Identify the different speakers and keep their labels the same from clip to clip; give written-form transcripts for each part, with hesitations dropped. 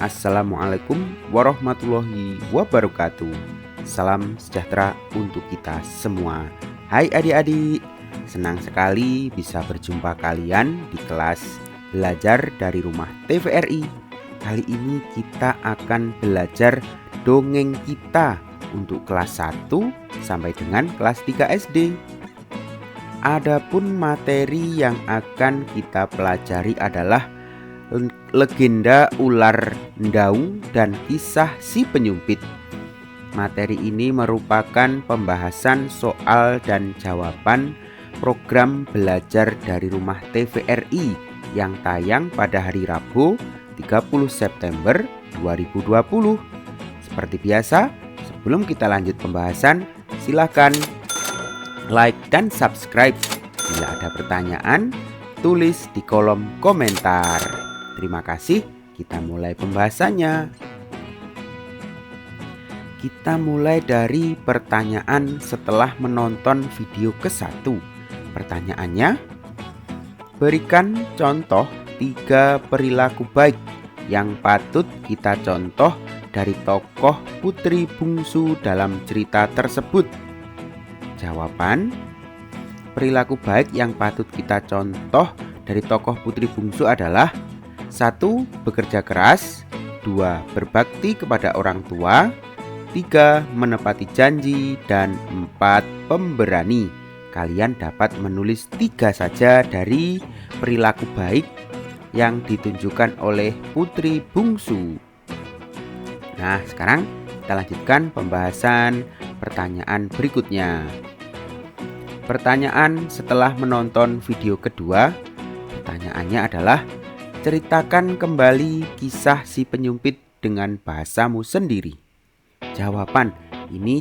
Speaker 1: Assalamualaikum warahmatullahi wabarakatuh. Salam sejahtera untuk kita semua. Hai adik-adik, senang sekali bisa berjumpa kalian di kelas belajar dari rumah TVRI. Kali ini kita akan belajar dongeng kita untuk kelas 1 sampai dengan kelas 3 SD. Adapun materi yang akan kita pelajari adalah legenda ular Ndaung dan kisah si penyumpit. Materi ini merupakan pembahasan soal dan jawaban program belajar dari rumah TVRI yang tayang pada hari Rabu 30 September 2020. Seperti biasa, sebelum kita lanjut pembahasan, silakan like dan subscribe. Bila ada pertanyaan, tulis di kolom komentar. Terima kasih, kita mulai pembahasannya. Kita mulai dari pertanyaan setelah menonton video ke-1. Pertanyaannya, berikan contoh 3 perilaku baik yang patut kita contoh dari tokoh putri bungsu dalam cerita tersebut. Jawaban, perilaku baik yang patut kita contoh dari tokoh putri bungsu adalah 1. Bekerja keras, 2. Berbakti kepada orang tua, 3. Menepati janji, dan 4. Pemberani. Kalian dapat menulis 3 saja dari perilaku baik yang ditunjukkan oleh putri bungsu. Nah, sekarang kita lanjutkan pembahasan pertanyaan berikutnya. Pertanyaan setelah menonton video kedua, pertanyaannya adalah ceritakan kembali kisah si penyumpit dengan bahasamu sendiri. Jawaban, ini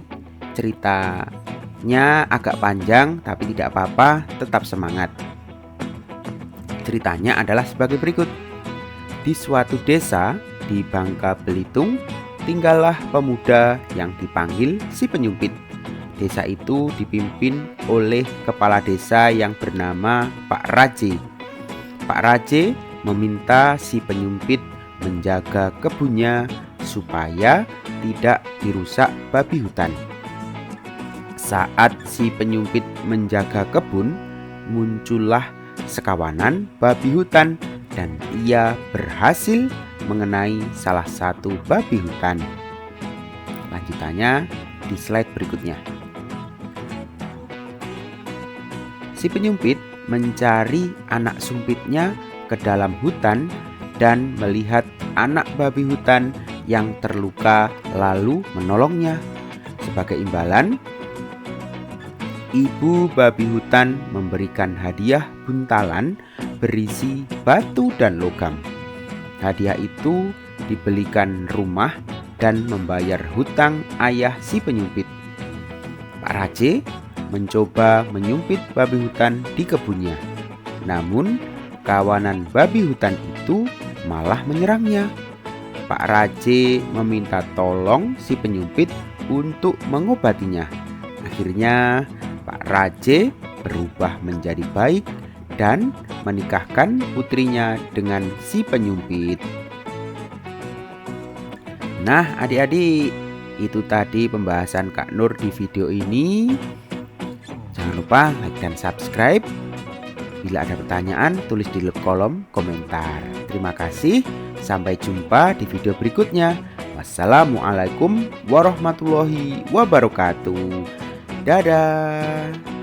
Speaker 1: ceritanya agak panjang tapi tidak apa-apa, tetap semangat. Ceritanya adalah sebagai berikut. Di suatu desa di Bangka Belitung, tinggallah pemuda yang dipanggil si penyumpit. Desa itu dipimpin oleh kepala desa yang bernama Pak Raje. Pak Raje meminta si penyumpit menjaga kebunnya supaya tidak dirusak babi hutan. Saat si penyumpit menjaga kebun, muncullah sekawanan babi hutan dan ia berhasil mengenai salah satu babi hutan. Lanjutannya di slide berikutnya. Si penyumpit mencari anak sumpitnya ke dalam hutan dan melihat anak babi hutan yang terluka lalu menolongnya. Sebagai imbalan, ibu babi hutan memberikan hadiah buntalan berisi batu dan logam. Hadiah itu dibelikan rumah dan membayar hutang ayah si penyumpit. Pak Raje mencoba menyumpit babi hutan di kebunnya. Namun, kawanan babi hutan itu malah menyerangnya. Pak Raje meminta tolong si penyumpit untuk mengobatinya. Akhirnya, Pak Raje berubah menjadi baik dan menikahkan putrinya dengan si penyumpit. Nah, adik-adik, itu tadi pembahasan Kak Nur di video ini. Jangan lupa like dan subscribe. Bila ada pertanyaan, tulis di kolom komentar. Terima kasih. Sampai jumpa di video berikutnya. Wassalamualaikum warahmatullahi wabarakatuh. Dadah.